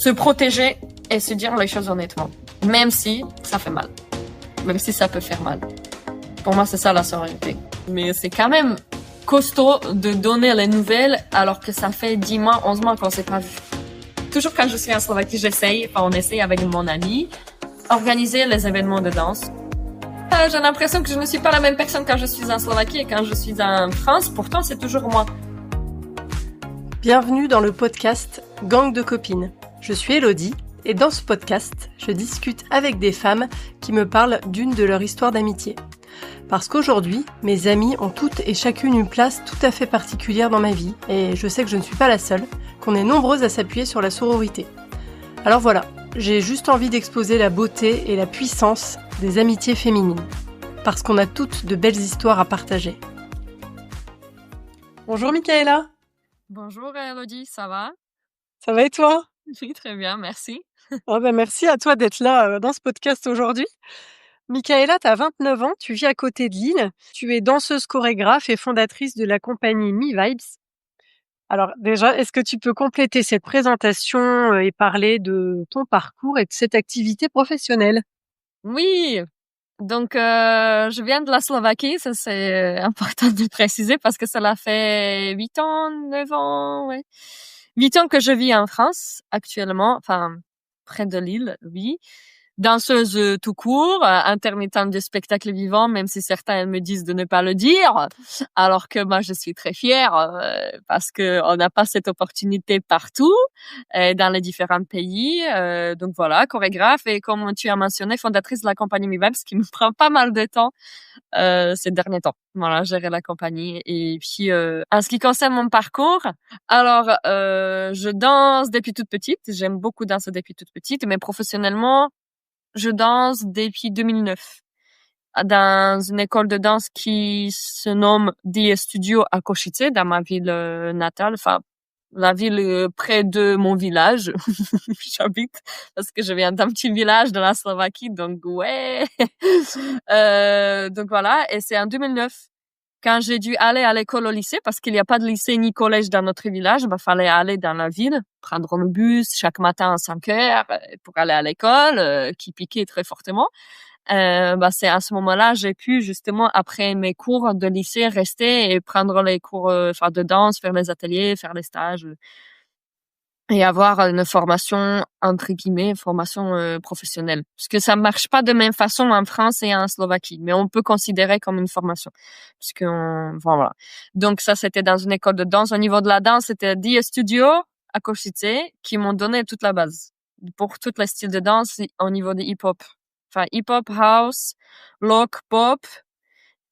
se protéger et se dire les choses honnêtement. Même si ça fait mal. Même si ça peut faire mal. Pour moi, c'est ça la sororité. Mais c'est quand même costaud de donner les nouvelles alors que ça fait 10 mois, 11 mois qu'on s'est pas vu. Toujours quand je suis en Slovaquie, on essaye avec mon ami, organiser les événements de danse. J'ai l'impression que je ne suis pas la même personne quand je suis en Slovaquie et quand je suis en France. Pourtant, c'est toujours moi. Bienvenue dans le podcast Gang de copines. Je suis Elodie et dans ce podcast, je discute avec des femmes qui me parlent d'une de leur histoire d'amitié. Parce qu'aujourd'hui, mes amies ont toutes et chacune une place tout à fait particulière dans ma vie et je sais que je ne suis pas la seule, qu'on est nombreuses à s'appuyer sur la sororité. Alors voilà, j'ai juste envie d'exposer la beauté et la puissance des amitiés féminines. Parce qu'on a toutes de belles histoires à partager. Bonjour Michaela. Bonjour Elodie, ça va? Ça va et toi? Oui, très bien, merci. Merci à toi d'être là dans ce podcast aujourd'hui. Michaela, tu as 29 ans, tu vis à côté de Lille, tu es danseuse chorégraphe et fondatrice de la compagnie Me Vibes. Alors déjà, est-ce que tu peux compléter cette présentation et parler de ton parcours et de cette activité professionnelle? Oui, donc je viens de la Slovaquie, ça c'est important de le préciser parce que ça fait 8 ans, 9 ans, ouais. 8 ans que je vis en France actuellement, enfin près de Lille, oui. Danseuse tout court, intermittente de spectacle vivant, même si certains me disent de ne pas le dire, alors que moi je suis très fière parce que on n'a pas cette opportunité partout dans les différents pays. Donc voilà, chorégraphe et comme tu as mentionné, fondatrice de la compagnie Me Vibes, ce qui me prend pas mal de temps ces derniers temps. Voilà, gérer la compagnie. Et puis en ce qui concerne mon parcours, alors je danse depuis toute petite. J'aime beaucoup danser depuis toute petite, mais professionnellement je danse depuis 2009 dans une école de danse qui se nomme The Studio à Košice, dans ma ville natale, enfin la ville près de mon village où j'habite, parce que je viens d'un petit village de la Slovaquie, donc ouais. Donc voilà, et c'est en 2009 quand j'ai dû aller à l'école au lycée, parce qu'il n'y a pas de lycée ni collège dans notre village, fallait aller dans la ville, prendre le bus chaque matin à 5 heures pour aller à l'école, qui piquait très fortement. C'est à ce moment-là, j'ai pu justement, après mes cours de lycée, rester et prendre les cours de danse, faire les ateliers, faire les stages et avoir une formation, entre guillemets, formation professionnelle. Parce que ça marche pas de même façon en France et en Slovaquie, mais on peut considérer comme une formation. Voilà. Donc ça, c'était dans une école de danse. Au niveau de la danse, c'était The Studio à Košice qui m'ont donné toute la base pour tous les styles de danse au niveau de hip-hop. Enfin, hip-hop, house, lock, pop.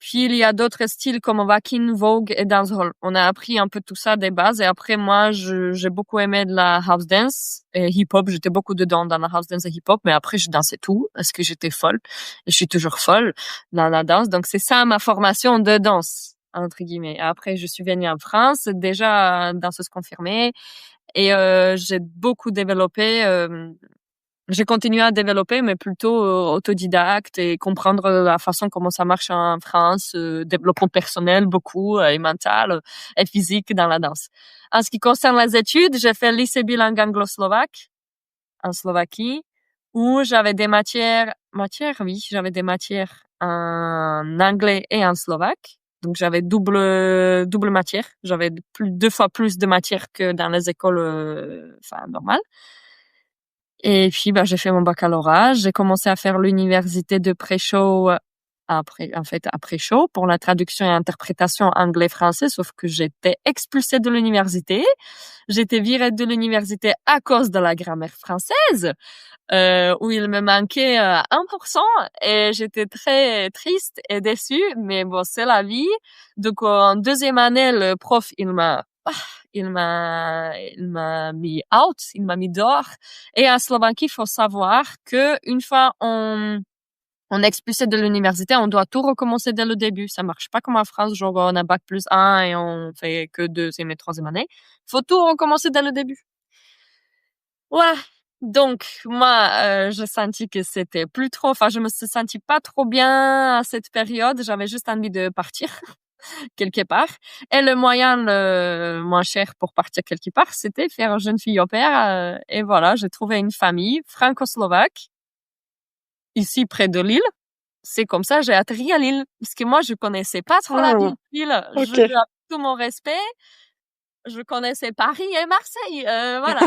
Puis il y a d'autres styles comme Wacken, Vogue et dancehall. On a appris un peu tout ça des bases et après moi j'ai beaucoup aimé de la house dance et hip-hop. J'étais beaucoup dedans dans la house dance et hip-hop, mais après je dansais tout parce que j'étais folle et je suis toujours folle dans la danse. Donc c'est ça ma formation de danse entre guillemets. Après je suis venue en France déjà danseuse confirmée et j'ai beaucoup développé. J'ai continué à développer, mais plutôt autodidacte et comprendre la façon comment ça marche en France, développement personnel beaucoup et mental et physique dans la danse. En ce qui concerne les études, j'ai fait le lycée bilingue anglo-slovaque en Slovaquie où j'avais des j'avais des matières en anglais et en slovaque. Donc j'avais double matière, j'avais deux fois plus de matières que dans les écoles normales. Et puis, j'ai fait mon baccalauréat. J'ai commencé à faire l'université de Prešov après chaud pour la traduction et interprétation anglais-français, sauf que j'étais expulsée de l'université. J'étais virée de l'université à cause de la grammaire française, où il me manquait 1% et j'étais très triste et déçue, mais bon, c'est la vie. Donc, en deuxième année, le prof, il m'a mis out, il m'a mis dehors. Et en Slovaquie, il faut savoir que une fois on est expulsé de l'université, on doit tout recommencer dès le début. Ça marche pas comme en France, genre on a bac plus 1 et on fait que deuxième et troisième année. Il faut tout recommencer dès le début. Voilà. Donc, moi, j'ai senti que c'était plus trop, je me suis sentie pas trop bien à cette période. J'avais juste envie de partir. quelque part. Et le moyen le moins cher pour partir quelque part, c'était faire jeune fille au pair. Et voilà, j'ai trouvé une famille franco-slovaque ici près de Lille. C'est comme ça, j'ai atterri à Lille. Parce que moi, je connaissais pas trop la ville Ah, de Lille. Je, ok. avec tout mon respect, je connaissais Paris et Marseille. Voilà.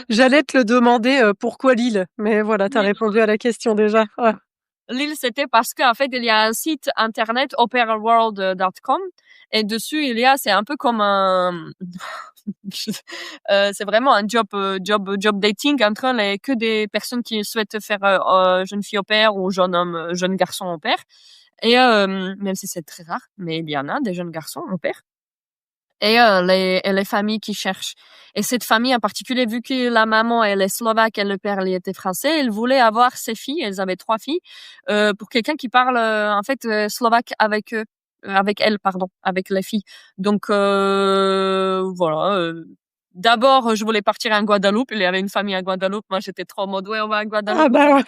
J'allais te le demander pourquoi Lille, mais voilà, t'as Mais répondu à la question déjà. Ouais. Lille, c'était parce qu'en fait, il y a un site internet, operaworld.com, et dessus, c'est un peu comme un, c'est vraiment un job dating entre que des personnes qui souhaitent faire jeune fille au pair ou jeune homme, jeune garçon au pair. Et même si c'est très rare, mais il y en a des jeunes garçons au pair. Et les familles qui cherchent. Et cette famille en particulier, vu que la maman, elle est slovaque et le père, il était français, elle voulait avoir ses filles, elles avaient 3 filles, pour quelqu'un qui parle, en fait, slovaque avec eux, avec elle, pardon, avec les filles. Donc, voilà, d'abord, je voulais partir en Guadeloupe. Il y avait une famille à Guadeloupe. Moi, j'étais trop en mode, ouais, on va à Guadeloupe. Ah bah ouais.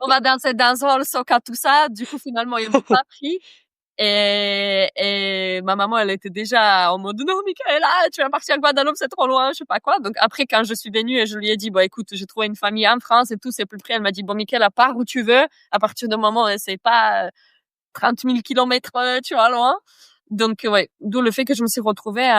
On va danser dancehall, soca, tout ça. Du coup, finalement, ils m'ont pas pris. Et ma maman, elle était déjà en mode, non, Michaela, tu vas partir à Guadeloupe, c'est trop loin, je sais pas quoi. Donc après, quand je suis venue et je lui ai dit, bon, écoute, j'ai trouvé une famille en France et tout, c'est plus près. Elle m'a dit, bon, Michaela, pars où tu veux. À partir du moment où c'est pas 30 000 kilomètres, tu vois, loin. Donc, ouais. D'où le fait que je me suis retrouvée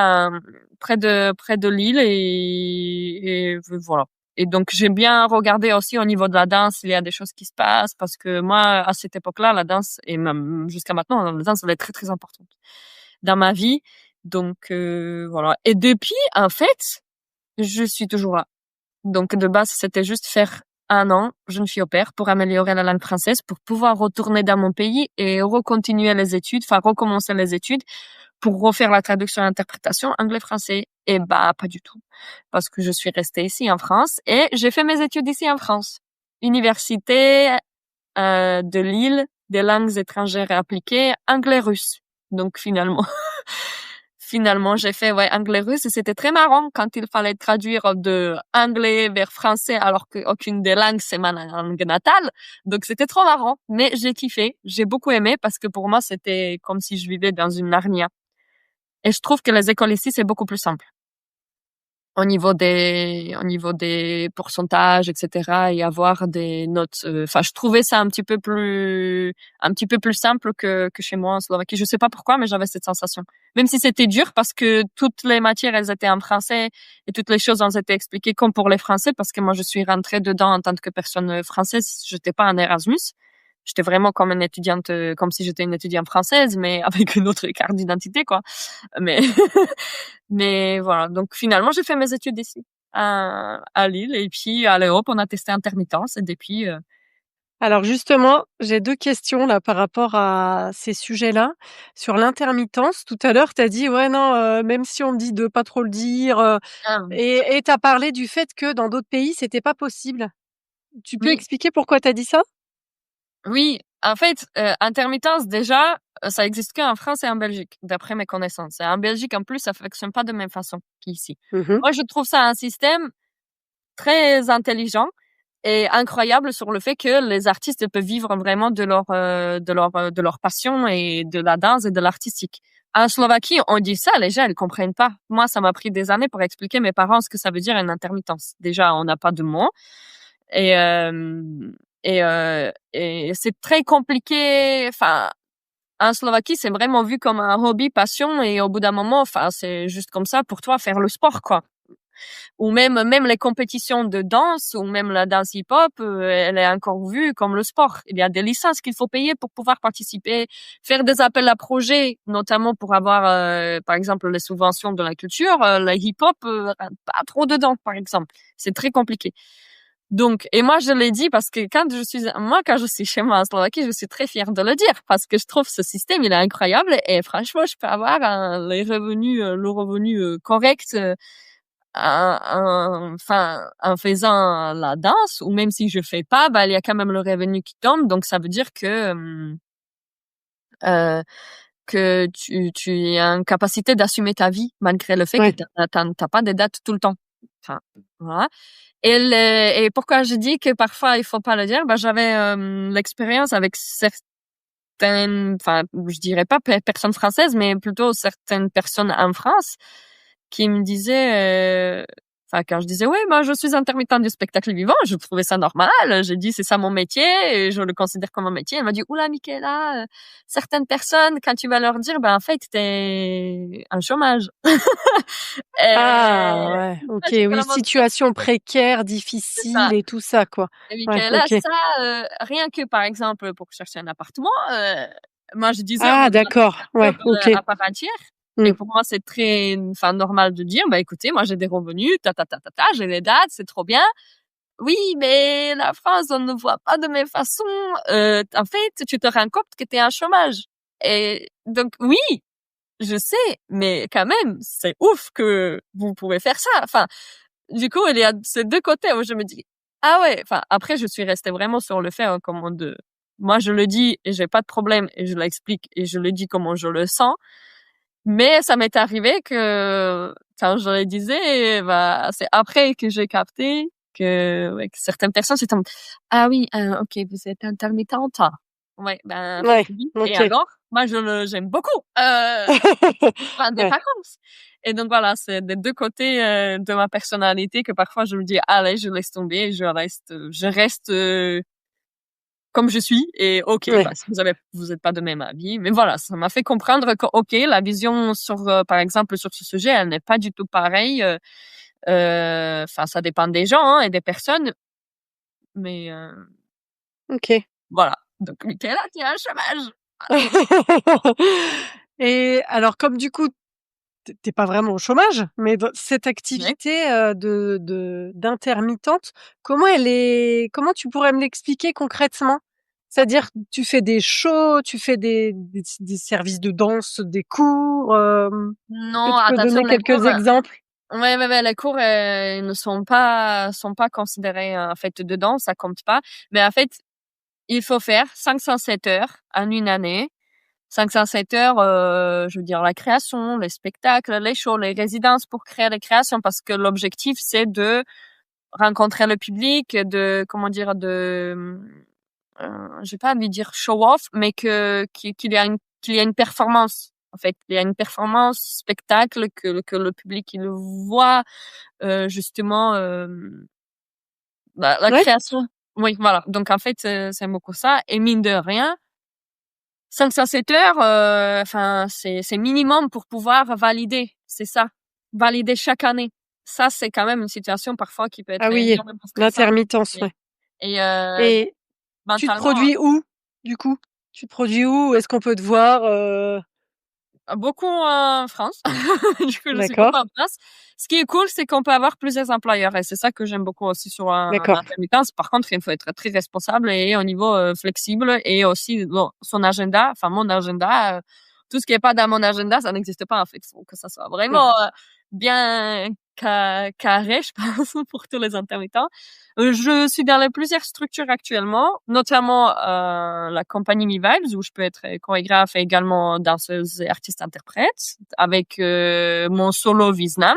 près de Lille et voilà. Et donc, j'ai bien regardé aussi au niveau de la danse, il y a des choses qui se passent parce que moi, à cette époque-là, la danse, et même jusqu'à maintenant, la danse, elle est très, très importante dans ma vie. Donc, voilà. Et depuis, en fait, je suis toujours là. Donc, de base, c'était juste faire 1 an, jeune fille au pair, pour améliorer la langue française, pour pouvoir retourner dans mon pays et recontinuer les études, enfin, recommencer les études pour refaire la traduction et l'interprétation anglais-français. Et bah, pas du tout. Parce que je suis restée ici en France et j'ai fait mes études ici en France. Université, de Lille, des langues étrangères et appliquées, anglais-russe. Donc, finalement, j'ai fait, ouais, anglais-russe et c'était très marrant quand il fallait traduire de anglais vers français alors qu'aucune des langues c'est ma langue natale. Donc, c'était trop marrant. Mais j'ai kiffé. J'ai beaucoup aimé parce que pour moi, c'était comme si je vivais dans une Narnia. Et je trouve que les écoles ici, c'est beaucoup plus simple au niveau des pourcentages, etc. et avoir des notes. Enfin, je trouvais ça un petit peu plus simple que chez moi en Slovaquie. Je sais pas pourquoi, mais j'avais cette sensation. Même si c'était dur parce que toutes les matières, elles étaient en français et toutes les choses, elles étaient expliquées comme pour les Français parce que moi, je suis rentrée dedans en tant que personne française. J'étais pas en Erasmus. J'étais vraiment comme une étudiante, comme si j'étais une étudiante française, mais avec une autre carte d'identité, quoi. Mais, mais voilà. Donc finalement, j'ai fait mes études ici, à Lille, et puis à l'Europe, on a testé intermittence, et depuis, Alors justement, j'ai 2 questions là par rapport à ces sujets-là. Sur l'intermittence, tout à l'heure, tu as dit: «Ouais, non, même si on me dit de pas trop le dire», ah, et tu as parlé du fait que dans d'autres pays, c'était pas possible. Tu peux oui, expliquer pourquoi tu as dit ça? oui. En fait, intermittence, déjà, ça existe qu'en France et en Belgique, d'après mes connaissances. Et en Belgique, en plus, ça fonctionne pas de même façon qu'ici. Mmh. Moi, je trouve ça un système très intelligent et incroyable sur le fait que les artistes peuvent vivre vraiment de leur passion et de la danse et de l'artistique. En Slovaquie, on dit ça, les gens, ils comprennent pas. Moi, ça m'a pris des années pour expliquer à mes parents ce que ça veut dire une intermittence. Déjà, on n'a pas de mots et et c'est très compliqué. Enfin, en Slovaquie, c'est vraiment vu comme un hobby, passion, et au bout d'un moment, enfin, c'est juste comme ça pour toi faire le sport, quoi. Ou même les compétitions de danse ou même la danse hip-hop, elle est encore vue comme le sport. Il y a des licences qu'il faut payer pour pouvoir participer, faire des appels à projets, notamment pour avoir, par exemple, les subventions de la culture. Le hip-hop, rentre pas trop dedans, par exemple. C'est très compliqué. Donc, et moi, je l'ai dit parce que quand je suis chez moi en Slovaquie, je suis très fière de le dire parce que je trouve ce système, il est incroyable et franchement, je peux avoir le revenu correct, enfin, en faisant la danse, ou même si je fais pas, bah, il y a quand même le revenu qui tombe. Donc, ça veut dire euh, que tu as une capacité d'assumer ta vie malgré le fait que Ouais. t'as pas des dates tout le temps. Enfin, voilà. Et pourquoi je dis que parfois il faut pas le dire, bah, j'avais l'expérience avec certaines, enfin, je dirais pas personnes françaises, mais plutôt certaines personnes en France qui me disaient, enfin, quand je disais, oui, moi, je suis intermittent du spectacle vivant, je trouvais ça normal. J'ai dit, c'est ça mon métier et je le considère comme un métier. Elle m'a dit, oula, Michaela, certaines personnes, quand tu vas leur dire, ben, en fait, t'es en chômage. Ah, Et ouais. moi, Ok, j'étais oui, vraiment, situation précaire, c'est ça. difficile et tout ça, quoi. Et Ouais, Michaela, ok. ça, rien que, par exemple, pour chercher un appartement, moi, je disais, on Ah, a besoin d'accord. d'un Ouais, job ok. à part entière. Hmm. Et pour moi, c'est très, enfin, normal de dire, bah, écoutez, moi, j'ai des revenus, j'ai les dates, c'est trop bien. Oui, mais la France, on ne voit pas de même façon. En fait, tu te rends compte que tu es en chômage. Et donc, oui, je sais, mais quand même, c'est ouf que vous pouvez faire ça. Enfin, du coup, il y a ces deux côtés où je me dis, ah ouais, enfin, après, je suis restée vraiment sur le fait, hein, comment de, moi, je le dis et j'ai pas de problème et je l'explique et je le dis comment je le sens. Mais ça m'est arrivé que quand je le disais, bah, c'est après que j'ai capté que, ouais, que certaines personnes c'était en mode, ah oui, ok, vous êtes intermittente. Ouais, ben en fait Ouais, oui. Et ok. alors, moi j'aime beaucoup prendre des Ouais. vacances. Et donc voilà, c'est des deux côtés de ma personnalité que parfois je me dis allez, je laisse tomber, je reste comme je suis et ok, Ouais. bah, si vous êtes pas de même avis, mais voilà, ça m'a fait comprendre que ok, la vision sur, par exemple, sur ce sujet, elle n'est pas du tout pareille. Enfin, ça dépend des gens hein, et des personnes, mais Ok. voilà. Donc, Michaela, tu as un chômage. Et alors, comme du coup, t'es pas vraiment au chômage, mais cette Ouais. activité d'intermittente, comment tu pourrais me l'expliquer concrètement? C'est-à-dire, tu fais des shows, tu fais des services de danse, des cours. Est-ce que Non, tu peux attention, donner les quelques cours, exemples? ouais, les cours ils ne sont pas considérés en fait dedans, ça compte pas. Mais en fait, il faut faire 507 heures en une année. 507 heures, je veux dire la création, les spectacles, les shows, les résidences pour créer les créations parce que l'objectif c'est de rencontrer le public, de comment dire je vais pas lui dire show off mais qu'il y a une performance en fait, il y a une performance spectacle que le public il le voit justement la Ouais. création. Oui, voilà. Donc en fait c'est beaucoup ça et mine de rien 507 heures, enfin, c'est minimum pour pouvoir valider, c'est ça. Valider chaque année. Ça, c'est quand même une situation parfois qui peut Ah être oui, énormément stressante. l'intermittence, Et, ouais. et Et tu te mentalement, produis où, du coup? Tu te produis où? Est-ce qu'on peut te voir? beaucoup en France. Du coup, je suis beaucoup D'accord, en France. Ce qui est cool, c'est qu'on peut avoir plusieurs employeurs et c'est ça que j'aime beaucoup aussi sur un d'accord. intermittence. Par contre, il faut être très responsable et au niveau flexible et aussi bon, son agenda, enfin mon agenda, tout ce qui est pas dans mon agenda, ça n'existe pas en fait. Il faut que ça soit Ouais. vraiment bien carré, je pense, pour tous les intermittents. Je suis dans plusieurs structures actuellement, notamment la compagnie Me Vibes, où je peux être chorégraphe et également danseuse et artiste-interprète, avec mon solo Vietnam,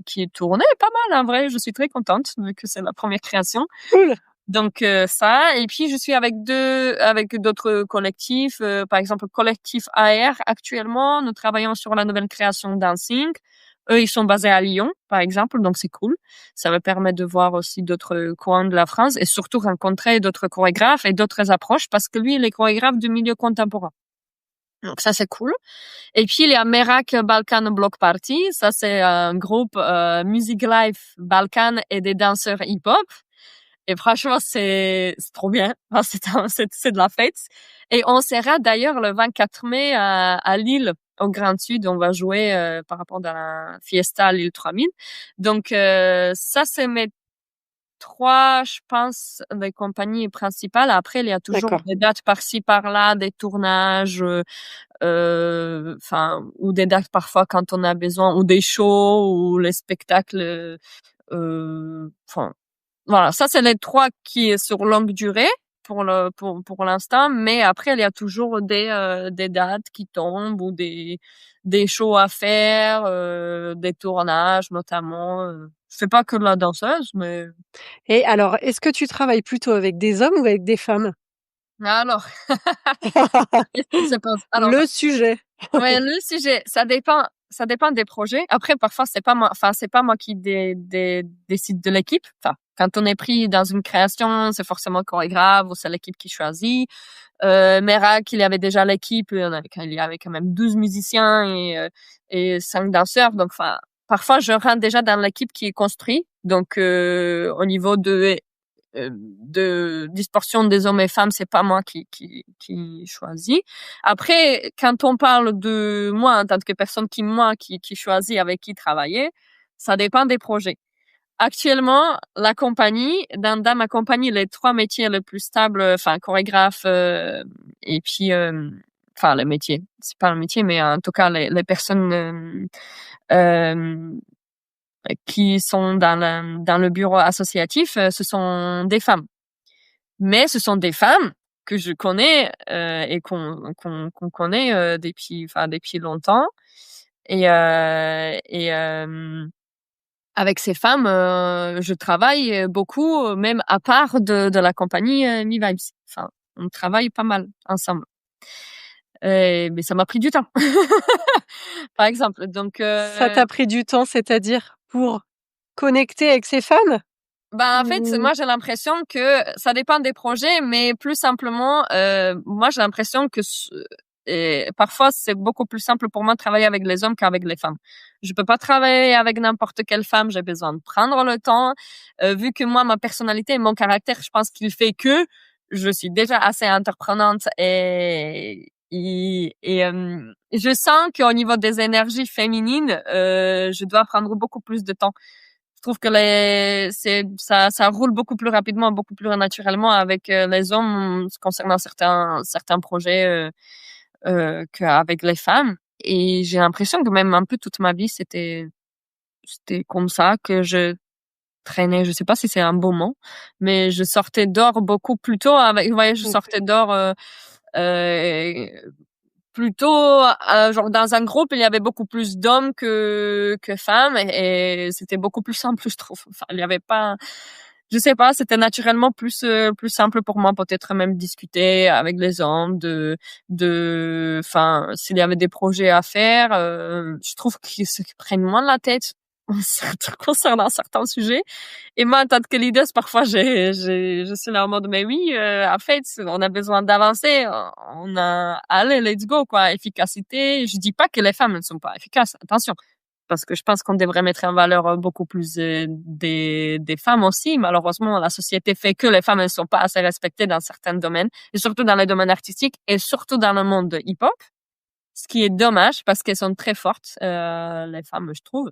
qui est tourné pas mal en vrai. Je suis très contente vu que c'est la première création. Cool. Donc ça, et puis je suis avec d'autres collectifs, par exemple collectif AR. Actuellement, nous travaillons sur la nouvelle création Dancing. Eux, ils sont basés à Lyon, par exemple, donc c'est cool. Ça me permet de voir aussi d'autres coins de la France et surtout rencontrer d'autres chorégraphes et d'autres approches parce que lui, il est chorégraphe du milieu contemporain. Donc ça, c'est cool. Et puis, il y a Merak Balkan Block Party. Ça, c'est un groupe music live Balkan et des danseurs hip-hop. Et franchement, c'est trop bien. Enfin, c'est de la fête. Et on sera d'ailleurs le 24 mai à Lille, au Grand Sud. On va jouer par rapport à la Fiesta à Lille 3000. Donc, ça, c'est mes trois, je pense, les compagnies principales. Après, il y a toujours D'accord. des dates par-ci, par-là, des tournages, enfin, ou des dates parfois quand on a besoin, ou des shows, ou les spectacles, enfin, voilà, ça c'est les trois qui est sur longue durée pour l'instant, mais après il y a toujours des dates qui tombent ou des shows à faire, des tournages notamment. Je fais pas que de la danseuse, mais Et alors, est-ce que tu travailles plutôt avec des hommes ou avec des femmes? Alors, qu'est-ce qui se passe? Alors, Le sujet. ouais, le sujet, ça dépend des projets. Après, parfois, c'est pas moi qui décide de l'équipe. Enfin, quand on est pris dans une création, c'est forcément le chorégraphe ou c'est l'équipe qui choisit. Merak, il y avait déjà l'équipe, il y avait quand même 12 musiciens et 5 danseurs. Donc, enfin, parfois, je rentre déjà dans l'équipe qui est construite. Donc, au niveau de dispersion des hommes et femmes, c'est pas moi qui choisis. Après, quand on parle de moi en tant que personne qui choisit avec qui travailler, ça dépend des projets. Actuellement, la compagnie, dans ma compagnie, les 3 métiers les plus stables, enfin, chorégraphe, et puis, enfin, le métier, c'est pas le métier, mais en tout cas, les personnes, euh, qui sont dans le bureau associatif, ce sont des femmes. Mais ce sont des femmes que je connais et qu'on connaît depuis longtemps. Et avec ces femmes, je travaille beaucoup, même à part de la compagnie Me Vibes. Enfin, on travaille pas mal ensemble. Mais ça m'a pris du temps. Par exemple, donc Ça t'a pris du temps, c'est-à-dire pour connecter avec ces femmes? en fait, moi j'ai l'impression que ça dépend des projets, mais plus simplement, moi j'ai l'impression que et parfois c'est beaucoup plus simple pour moi de travailler avec les hommes qu'avec les femmes. Je peux pas travailler avec n'importe quelle femme, j'ai besoin de prendre le temps. Vu que moi ma personnalité et mon caractère, je pense qu'il fait que je suis déjà assez entreprenante et je sens qu'au niveau des énergies féminines, je dois prendre beaucoup plus de temps. Je trouve que ça roule beaucoup plus rapidement, beaucoup plus naturellement avec les hommes concernant certains projets qu'avec les femmes. Et j'ai l'impression que même un peu toute ma vie, c'était comme ça que je traînais. Je sais pas si c'est un bon mot, mais je sortais dehors beaucoup plus tôt avec, vous voyez, je sortais dehors, euh, plutôt genre dans un groupe il y avait beaucoup plus d'hommes que femmes et c'était beaucoup plus simple je trouve. Enfin, il y avait pas, je sais pas, c'était naturellement plus simple pour moi peut-être même discuter avec les hommes enfin s'il y avait des projets à faire, je trouve qu'ils se prennent moins la tête concernant certains sujets. Et moi, en tant que leader, parfois, je suis là en mode, mais oui, en fait, on a besoin d'avancer. Allez, let's go, quoi. Efficacité. Je dis pas que les femmes ne sont pas efficaces. Attention. Parce que je pense qu'on devrait mettre en valeur beaucoup plus des femmes aussi. Malheureusement, la société fait que les femmes ne sont pas assez respectées dans certains domaines, et surtout dans les domaines artistiques, et surtout dans le monde hip-hop. Ce qui est dommage parce qu'elles sont très fortes, les femmes, je trouve.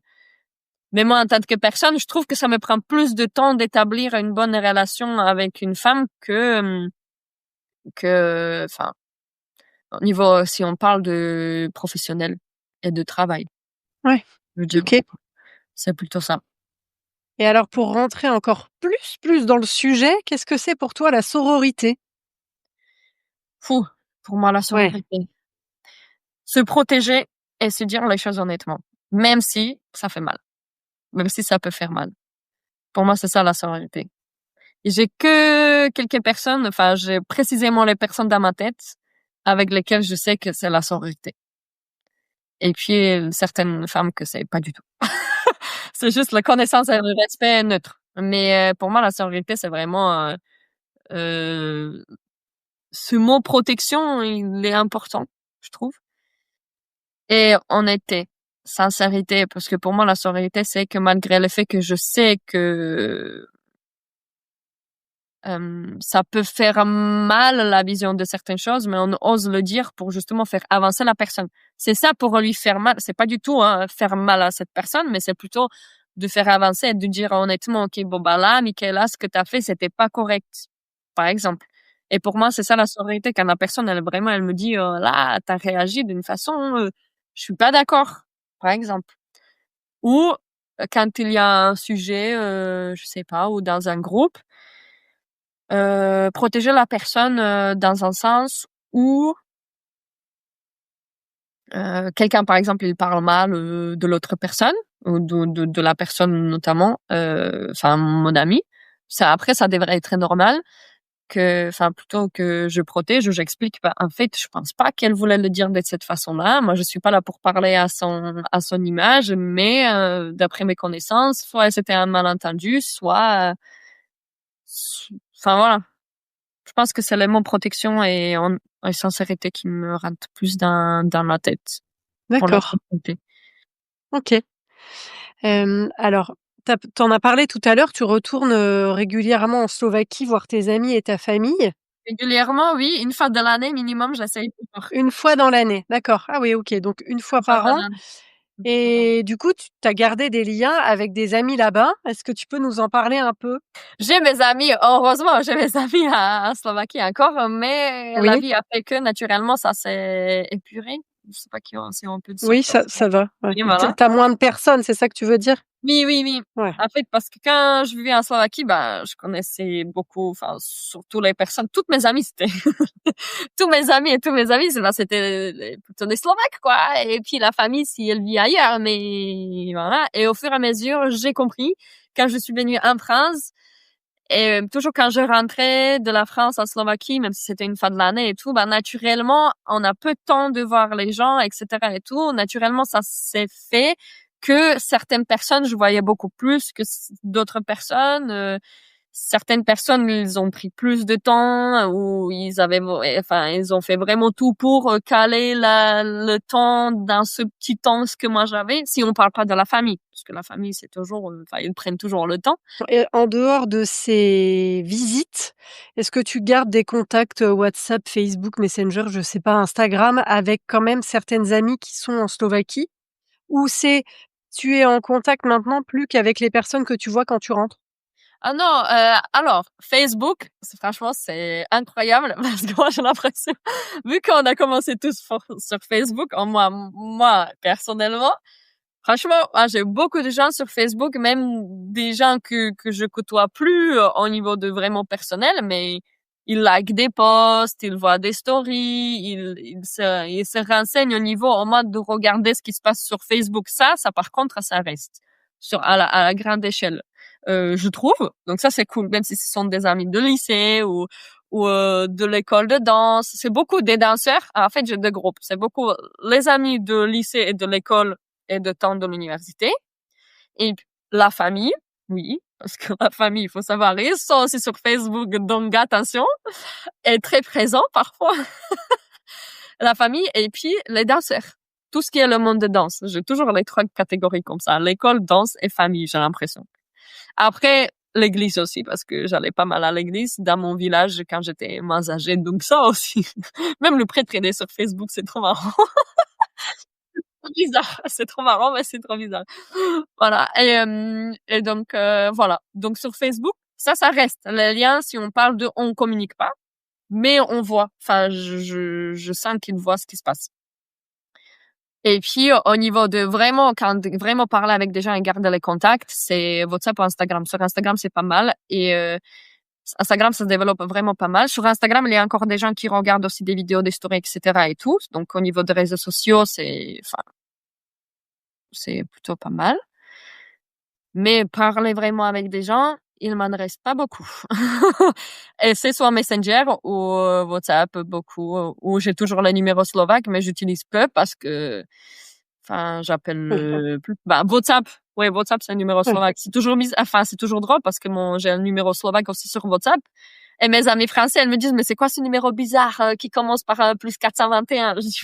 Mais moi, en tant que personne, je trouve que ça me prend plus de temps d'établir une bonne relation avec une femme enfin, au niveau, si on parle de professionnel et de travail. Ouais. Je veux dire, Ok. c'est plutôt ça. Et alors, pour rentrer encore plus dans le sujet, qu'est-ce que c'est pour toi la sororité? Fou, pour moi, la Ouais. sororité. Se protéger et se dire les choses honnêtement. Même si ça fait mal. Même si ça peut faire mal. Pour moi, c'est ça, la sororité. Et j'ai que quelques personnes, enfin, j'ai précisément les personnes dans ma tête avec lesquelles je sais que c'est la sororité. Et puis, certaines femmes que c'est pas du tout. C'est juste la connaissance et le respect neutre. Mais pour moi, la sororité, c'est vraiment ce mot protection, il est important, je trouve. Et honnêteté, sincérité, parce que pour moi, la sororité, c'est que malgré le fait que je sais que ça peut faire mal la vision de certaines choses, mais on ose le dire pour justement faire avancer la personne. C'est ça pour lui faire mal. C'est pas du tout faire mal à cette personne, mais c'est plutôt de faire avancer et de dire honnêtement, ok, bon bah là, Michaela, ce que t'as fait, c'était pas correct, par exemple. Et pour moi, c'est ça la sororité, quand la personne, elle me dit là, t'as réagi d'une façon, je suis pas d'accord, par exemple. Ou quand il y a un sujet, je sais pas, ou dans un groupe. Protéger la personne dans un sens où quelqu'un, par exemple, il parle mal de l'autre personne ou de la personne notamment, enfin mon ami. Ça, après, ça devrait être normal. plutôt que je protège ou j'explique, en fait, je pense pas qu'elle voulait le dire de cette façon-là. Moi, je suis pas là pour parler à son image, mais d'après mes connaissances, soit c'était un malentendu, soit, voilà. Je pense que c'est les mots protection et sincérité qui me rentrent plus dans la tête pour la D'accord. propreté. OK. Alors, t'en as parlé tout à l'heure, tu retournes, régulièrement en Slovaquie voir tes amis et ta famille? Régulièrement, oui, une fois de l'année minimum, j'essaye toujours. Une fois dans l'année? D'accord. Ah oui, OK, donc une fois Une fois par dans an l'année. et du coup, tu as gardé des liens avec des amis là-bas. Est-ce que tu peux nous en parler un peu? J'ai mes amis, heureusement, j'ai mes amis en Slovaquie encore, mais la Oui, vie a fait que naturellement ça s'est épuré. Je sais pas si on peut dire oui, comme ça. ça va, ouais. Oui, voilà. Tu moins de personnes, c'est ça que tu veux dire? Oui, oui, oui. Ouais. En fait, parce que quand je vivais en Slovaquie, je connaissais beaucoup, surtout les personnes, toutes mes amies, c'était tous mes amis et tous mes amis, c'était plutôt des Slovaques, quoi. Et puis la famille, si elle vit ailleurs, mais voilà. Et au fur et à mesure, j'ai compris, quand je suis venue en France, et toujours quand je rentrais de la France en Slovaquie, même si c'était une fin de l'année et tout, naturellement, on a peu de temps de voir les gens, etc. et tout. Naturellement, ça s'est fait que certaines personnes, je voyais beaucoup plus que d'autres personnes. Certaines personnes, ils ont pris plus de temps ou ils ont fait vraiment tout pour caler le temps dans ce petit temps ce que moi j'avais. Si on parle pas de la famille, parce que la famille, c'est toujours, ils prennent toujours le temps. Et en dehors de ces visites, est-ce que tu gardes des contacts, WhatsApp, Facebook, Messenger, je sais pas, Instagram, avec quand même certaines amies qui sont en Slovaquie? Ou tu es en contact maintenant plus qu'avec les personnes que tu vois quand tu rentres? Ah non, alors Facebook, franchement, c'est incroyable parce que moi, j'ai l'impression, vu qu'on a commencé tous sur Facebook, moi, personnellement, franchement, j'ai beaucoup de gens sur Facebook, même des gens que je côtoie plus au niveau de vraiment personnel, mais ils like des posts, ils voient des stories, ils se renseignent au niveau en mode de regarder ce qui se passe sur Facebook. Ça, par contre, ça reste à la grande échelle, je trouve. Donc ça, c'est cool, même si ce sont des amis de lycée ou de l'école de danse. C'est beaucoup des danseurs. En fait, j'ai deux groupes. C'est beaucoup les amis de lycée et de l'école et de temps de l'université. Et la famille, oui, parce que la famille, il faut savoir, ils sont aussi sur Facebook, donc attention, est très présent parfois. La famille et puis les danseurs. Tout ce qui est le monde de danse. J'ai toujours les trois catégories comme ça. L'école, danse et famille, j'ai l'impression. Après, l'église aussi, parce que j'allais pas mal à l'église dans mon village quand j'étais moins âgée. Donc ça aussi. Même le prêtre est sur Facebook, c'est trop marrant. Bizarre, c'est trop marrant, mais c'est trop bizarre. Voilà. Et donc, voilà. Donc, sur Facebook, ça reste. Les liens, si on parle on communique pas, mais on voit. Enfin, je sens qu'ils voient ce qui se passe. Et puis, au niveau de quand vraiment parler avec des gens et garder les contacts, c'est WhatsApp ou Instagram. Sur Instagram, c'est pas mal. Et, Instagram, ça se développe vraiment pas mal. Sur Instagram, il y a encore des gens qui regardent aussi des vidéos, des stories, etc. et tout. Donc, au niveau des réseaux sociaux, c'est plutôt pas mal. Mais parler vraiment avec des gens, il m'en reste pas beaucoup. Et c'est soit Messenger ou WhatsApp beaucoup, ou j'ai toujours le numéro slovaque, mais j'utilise peu parce que, j'appelle Oui, plus. WhatsApp. Ouais, WhatsApp, c'est un numéro oui. slovaque. C'est toujours drôle parce que j'ai un numéro slovaque aussi sur WhatsApp. Et mes amis français, elles me disent, mais c'est quoi ce numéro bizarre qui commence par plus 421? Je dis,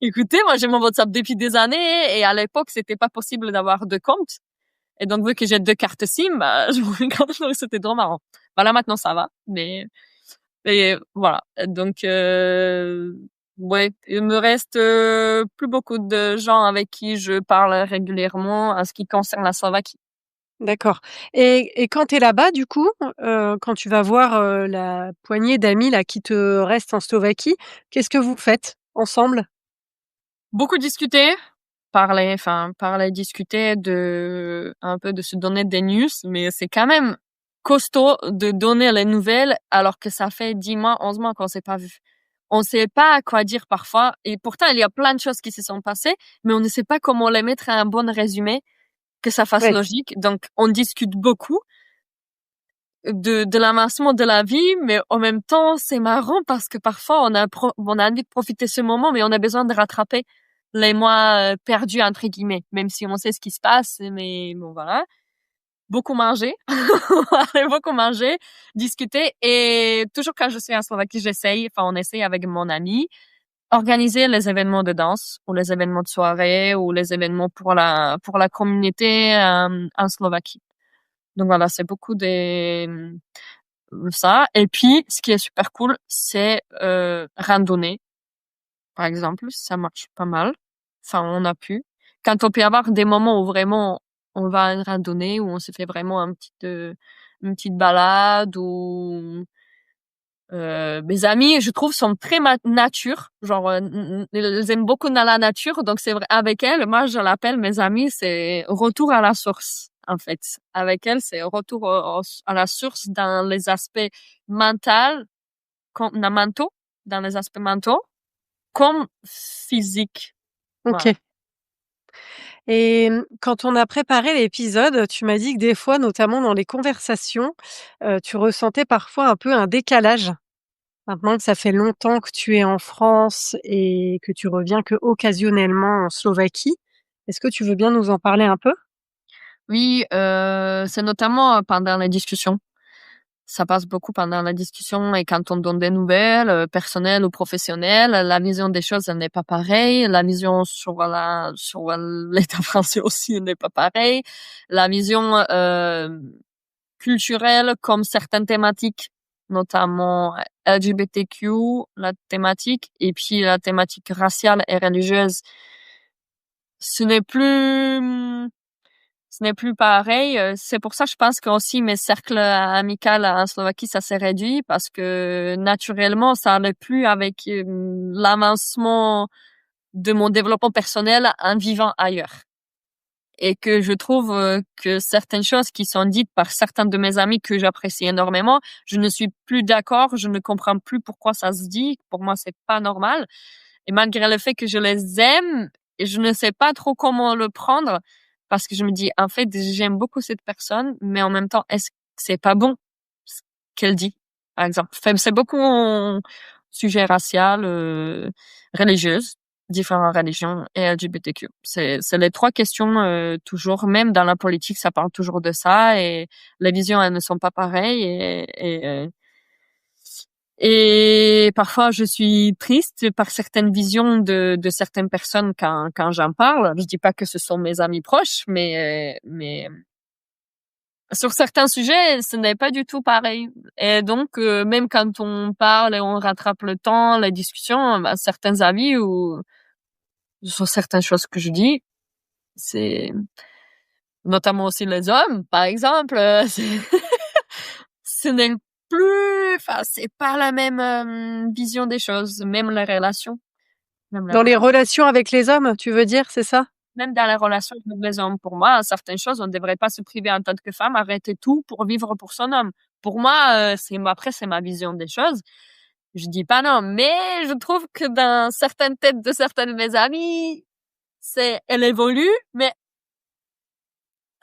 écoutez, moi j'ai mon WhatsApp depuis des années et à l'époque, c'était pas possible d'avoir deux comptes. Et donc, vu que j'ai deux cartes SIM, je me regarde, c'était trop marrant. Là, maintenant, ça va, mais et voilà. Donc, ouais, il me reste plus beaucoup de gens avec qui je parle régulièrement en ce qui concerne la Slovaquie. D'accord et quand tu es là-bas, du coup, quand tu vas voir, la poignée d'amis là qui te restent en Slovaquie, qu'est-ce que vous faites ensemble? Beaucoup discuter, parler, discuter un peu de se donner des news, mais c'est quand même costaud de donner les nouvelles alors que ça fait 10 mois, 11 mois qu'on s'est pas vu. On sait pas quoi dire parfois et pourtant il y a plein de choses qui se sont passées, mais on ne sait pas comment les mettre à un bon résumé, que ça fasse Ouais. logique. Donc on discute beaucoup de l'avancement de la vie, mais en même temps, c'est marrant parce que parfois on a envie de profiter de ce moment, mais on a besoin de rattraper les mois perdus entre guillemets, même si on sait ce qui se passe, mais bon voilà. Beaucoup manger, beaucoup manger, discuter et toujours quand je suis en Slovaquie, on essaye avec mon ami organiser les événements de danse ou les événements de soirée ou les événements pour la communauté en Slovaquie. Donc voilà, c'est beaucoup de ça. Et puis, ce qui est super cool, c'est randonnée, par exemple. Ça marche pas mal. Enfin, on a pu. Quand on peut avoir des moments où vraiment on va à une randonnée, où on se fait vraiment une petite balade, ou mes amis, je trouve, sont très nature. Genre, elles aiment beaucoup dans la nature. Donc, c'est vrai, avec elles, moi, je l'appelle mes amis, c'est retour à la source, en fait. Avec elles, c'est retour à la source dans les aspects mentaux, dans les aspects mentaux, comme physiques. Ok. Voilà. Et quand on a préparé l'épisode, tu m'as dit que des fois, notamment dans les conversations, tu ressentais parfois un peu un décalage. Maintenant que ça fait longtemps que tu es en France et que tu reviens que occasionnellement en Slovaquie, est-ce que tu veux bien nous en parler un peu? Oui, c'est notamment pendant les discussions. Ça passe beaucoup pendant la discussion et quand on donne des nouvelles, personnelles ou professionnelles, la vision des choses, elle n'est pas pareille. La vision sur l'État français aussi n'est pas pareille. La vision culturelle, comme certaines thématiques, notamment LGBTQ, la thématique, et puis la thématique raciale et religieuse, ce n'est plus ce n'est plus pareil. C'est pour ça, je pense que aussi mes cercles amicaux en Slovaquie, ça s'est réduit parce que naturellement, ça allait plus avec l'avancement de mon développement personnel en vivant ailleurs. Et que je trouve que certaines choses qui sont dites par certains de mes amis que j'apprécie énormément, je ne suis plus d'accord, je ne comprends plus pourquoi ça se dit. Pour moi, c'est pas normal. Et malgré le fait que je les aime, je ne sais pas trop comment le prendre parce que je me dis, en fait, j'aime beaucoup cette personne, mais en même temps, est-ce que c'est pas bon ce qu'elle dit, par exemple? Enfin, c'est beaucoup en sujet racial, religieuse, différentes religions et LGBTQ. C'est les trois questions, toujours, même dans la politique, ça parle toujours de ça et les visions, elles ne sont pas pareilles et parfois, je suis triste par certaines visions de certaines personnes quand j'en parle. Je dis pas que ce sont mes amis proches, mais sur certains sujets, ce n'est pas du tout pareil. Et donc, même quand on parle et on rattrape le temps, la discussion, bah, certains avis ou sur certaines choses que je dis, c'est notamment aussi les hommes, par exemple, ce n'est plus, enfin, c'est pas la même vision des choses, même les relations. Même la Dans les relation. relations avec les hommes, tu veux dire, c'est ça? Même dans les relations avec les hommes, pour moi, certaines choses, on ne devrait pas se priver en tant que femme, arrêter tout pour vivre pour son homme. Pour moi, après, c'est ma vision des choses. Je dis pas non, mais je trouve que dans certaines têtes de certaines de mes amies, elle évolue, mais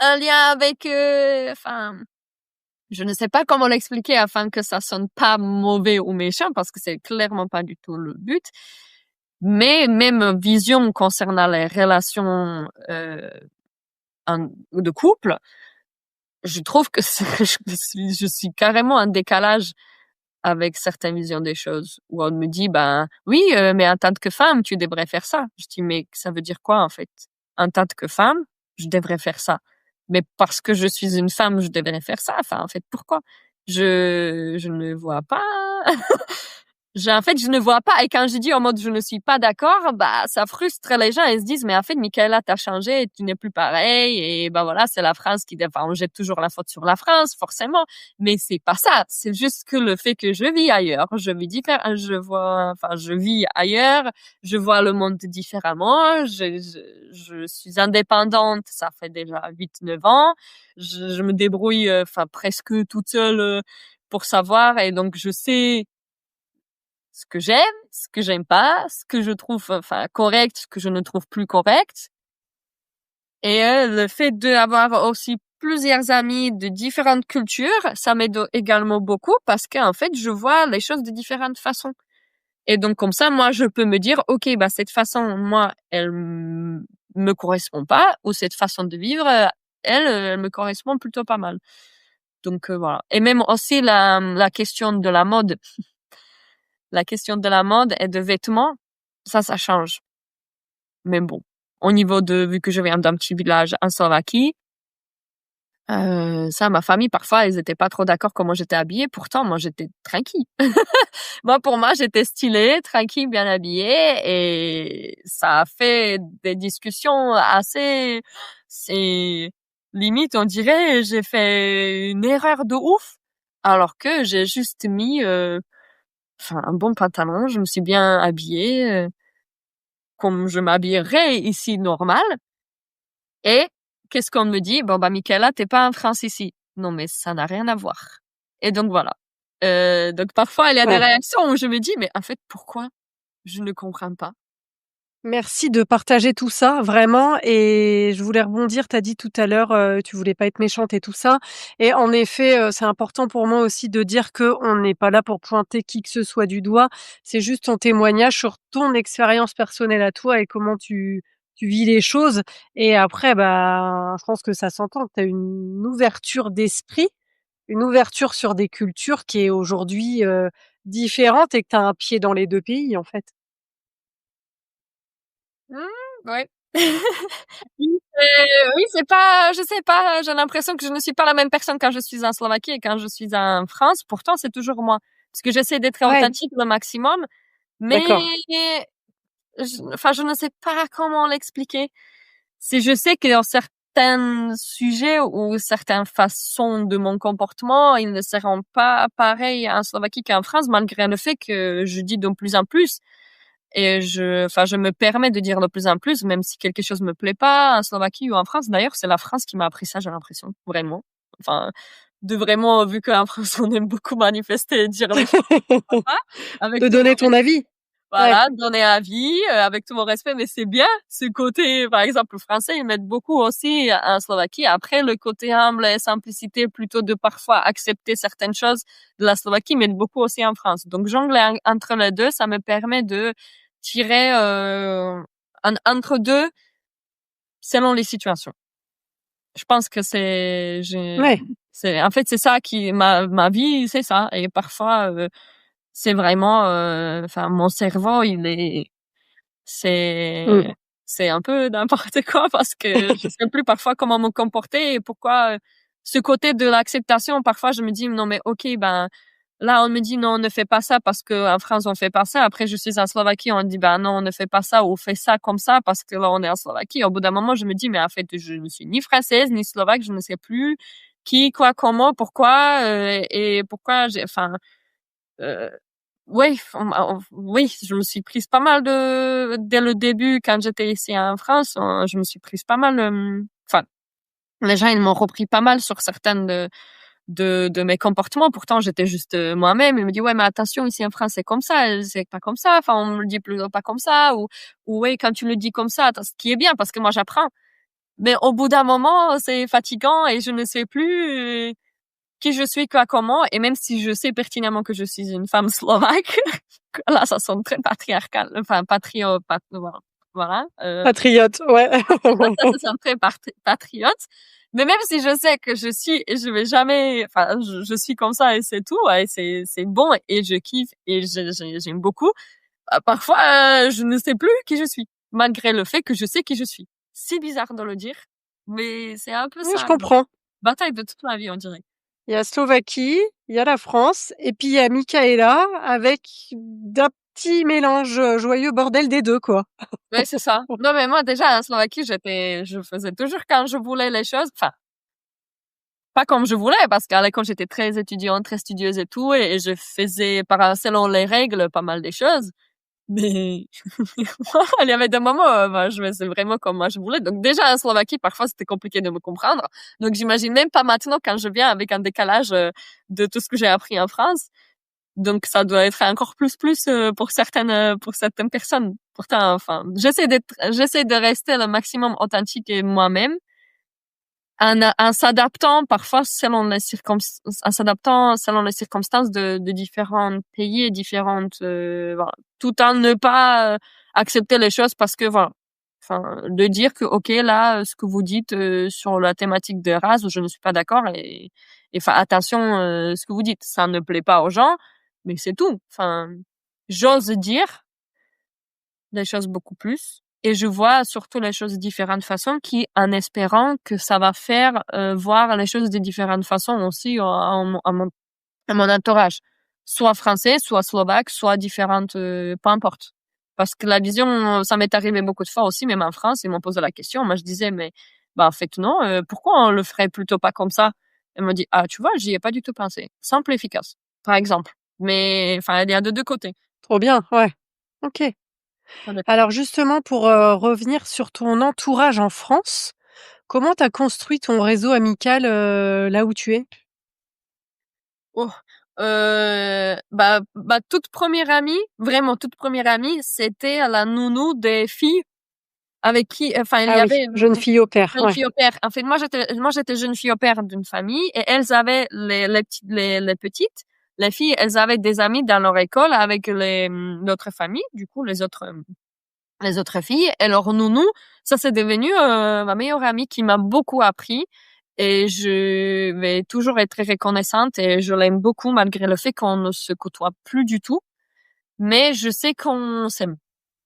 un lien avec, enfin, je ne sais pas comment l'expliquer afin que ça sonne pas mauvais ou méchant parce que c'est clairement pas du tout le but. Mais même vision concernant les relations de couple, je trouve que je suis carrément en décalage avec certaines visions des choses où on me dit ben oui mais en tant que femme tu devrais faire ça. Je dis mais ça veut dire quoi en fait? En tant que femme, je devrais faire ça. Mais parce que je suis une femme, je devrais faire ça. Enfin en fait pourquoi? Je ne vois pas. En fait, je ne vois pas. Et quand je dis en mode je ne suis pas d'accord, bah, ça frustre les gens. Ils se disent, mais en fait, Michaela, t'as changé, tu n'es plus pareil. Et bah voilà, c'est la France enfin, on jette toujours la faute sur la France, forcément. Mais c'est pas ça. C'est juste que le fait que je vis ailleurs. Je vis différent, je vis ailleurs. Je vois le monde différemment. Je suis indépendante. Ça fait déjà 8, 9 ans. Je me débrouille, enfin, presque toute seule, pour savoir. Et donc, je sais ce que j'aime, ce que j'aime pas, ce que je trouve enfin correct, ce que je ne trouve plus correct. Et le fait d'avoir aussi plusieurs amis de différentes cultures, ça m'aide également beaucoup parce qu'en fait, je vois les choses de différentes façons. Et donc, comme ça, moi, je peux me dire, OK, bah, cette façon, moi, me correspond pas, ou cette façon de vivre, elle me correspond plutôt pas mal. Donc, voilà. Et même aussi la question de la mode. La question de la mode et de vêtements, ça change. Mais bon, au niveau vu que je viens d'un petit village en Slovaquie, ça, ma famille, parfois, ils étaient pas trop d'accord comment j'étais habillée. Pourtant, moi, j'étais tranquille. Pour moi, j'étais stylée, tranquille, bien habillée, et ça a fait des discussions c'est limite, on dirait, j'ai fait une erreur de ouf, alors que j'ai juste mis, un bon pantalon, je me suis bien habillée, comme je m'habillerais ici normal. Et qu'est-ce qu'on me dit? Bon, bah, Michaela, t'es pas en France ici. Non, mais ça n'a rien à voir. Et donc, voilà. Donc, parfois, il y a des réactions où je me dis, mais en fait, pourquoi? Je ne comprends pas. Merci de partager tout ça, vraiment. Et je voulais rebondir, tu as dit tout à l'heure, tu voulais pas être méchante et tout ça. Et en effet, c'est important pour moi aussi de dire qu'on n'est pas là pour pointer qui que ce soit du doigt. C'est juste ton témoignage sur ton expérience personnelle à toi et comment tu vis les choses. Et après, bah, je pense que ça s'entend, que tu as une ouverture d'esprit, une ouverture sur des cultures qui est aujourd'hui, différente, et que tu as un pied dans les 2 pays, en fait. Ouais. Oui, c'est pas, je sais pas, j'ai l'impression que je ne suis pas la même personne quand je suis en Slovaquie et quand je suis en France. Pourtant, c'est toujours moi. Parce que j'essaie d'être Ouais, authentique le maximum, mais, d'accord. je ne sais pas comment l'expliquer. Si je sais que dans certains sujets ou certaines façons de mon comportement, ils ne seront pas pareils en Slovaquie qu'en France, malgré le fait que je dis de plus en plus. Et je me permets de dire de plus en plus, même si quelque chose me plaît pas en Slovaquie ou en France. D'ailleurs, c'est la France qui m'a appris ça, j'ai l'impression. Vraiment. De vraiment, vu qu'en France, on aime beaucoup manifester et dire les choses, avec De tout mon donner ton avis. Ouais. voilà, donner avis, avec tout mon respect, mais c'est bien. Ce côté, par exemple, français, ils mettent beaucoup aussi en Slovaquie. Après, le côté humble et simplicité, plutôt de parfois accepter certaines choses de la Slovaquie, mettent beaucoup aussi en France. Donc, jongler entre les deux, ça me permet de tirer un entre deux selon les situations. Je pense que Ouais. en fait, c'est ça qui, ma vie, c'est ça. Et parfois, c'est vraiment, mon cerveau, Mmh. c'est un peu n'importe quoi parce que je sais plus parfois comment me comporter et pourquoi, ce côté de l'acceptation, parfois je me dis: «Non mais OK, ben, là on me dit: "Non, ne fais pas ça" parce qu'en France on fait pas ça". Après je suis en Slovaquie, on dit: «Ben non, ne fais pas ça ou fais ça comme ça" parce que là on est en Slovaquie. Au bout d'un moment, je me dis: «Mais en fait, je ne suis ni française ni slovaque, je ne sais plus qui, quoi, comment, pourquoi, et pourquoi heu, oui, oui, je me suis prise pas mal dès le début quand j'étais ici en France, je me suis prise pas mal, les gens ils m'ont repris pas mal sur certaines de mes comportements. Pourtant, j'étais juste moi-même. Ils me disent, ouais, mais attention, ici en France, c'est comme ça, c'est pas comme ça. On me le dit plutôt pas comme ça, ou ouais, quand tu le dis comme ça, attends, ce qui est bien parce que moi j'apprends. Mais au bout d'un moment, c'est fatigant et je ne sais plus qui je suis, quoi, comment. Et même si je sais pertinemment que je suis une femme slovaque, là, ça sonne très patriarcal, voilà. Patriote, ouais. Ça sonne très patriote. Mais même si je sais que je suis et je vais jamais, je suis comme ça et c'est tout, et c'est bon et je kiffe et j'aime beaucoup. Parfois, je ne sais plus qui je suis, malgré le fait que je sais qui je suis. C'est bizarre de le dire, mais c'est un peu Oui, je ça. comprends. Bataille de toute ma vie, on dirait. Il y a Slovaquie, il y a la France, et puis il y a Michaela avec d'un petit mélange, joyeux bordel des 2, quoi. Ouais, c'est ça. Non, mais moi, déjà, en Slovaquie, je faisais toujours quand je voulais les choses. Pas comme je voulais, parce qu'à l'école, j'étais très étudiante, très studieuse et tout, et je faisais, selon les règles, pas mal des choses. Mais, il y avait des moments, je faisais vraiment comme moi je voulais. Donc, déjà, en Slovaquie, parfois, c'était compliqué de me comprendre. Donc, j'imagine même pas maintenant quand je viens avec un décalage, de tout ce que j'ai appris en France. Donc, ça doit être encore plus, pour certaines personnes. Pourtant, j'essaie de rester le maximum authentique et moi-même. en s'adaptant parfois selon les circonstances, en s'adaptant selon les circonstances de différents pays et différentes, voilà, tout en ne pas accepter les choses parce que voilà, enfin, de dire que ok là, ce que vous dites sur la thématique de race, je ne suis pas d'accord et enfin attention, ce que vous dites, ça ne plaît pas aux gens, mais c'est tout. Enfin, j'ose dire des choses beaucoup plus. Et je vois surtout les choses de différentes façons en espérant que ça va faire voir les choses de différentes façons aussi à mon entourage. Soit français, soit slovaque, soit différentes, peu importe. Parce que la vision, ça m'est arrivé beaucoup de fois aussi, même en France, ils m'ont posé la question. Moi, je disais, mais bah en fait non, pourquoi on le ferait plutôt pas comme ça? Elle m'a dit, ah tu vois, j'y ai pas du tout pensé. Simple et efficace, par exemple. Mais enfin, il y a de deux côtés. Trop bien, ouais. OK. Alors justement, pour revenir sur ton entourage en France, comment tu as construit ton réseau amical là où tu es? Oh, toute première amie, vraiment toute première amie, c'était la nounou des filles avec qui, enfin, il y Ah oui, avait jeune fille au pair, jeune ouais. fille au pair. En fait, moi, j'étais jeune fille au pair d'une famille et elles avaient les petites, les filles, elles avaient des amis dans leur école avec l'autre famille, du coup, les autres filles et leur nounou, ça c'est devenu ma meilleure amie qui m'a beaucoup appris et je vais toujours être très reconnaissante et je l'aime beaucoup malgré le fait qu'on ne se côtoie plus du tout. Mais je sais qu'on s'aime.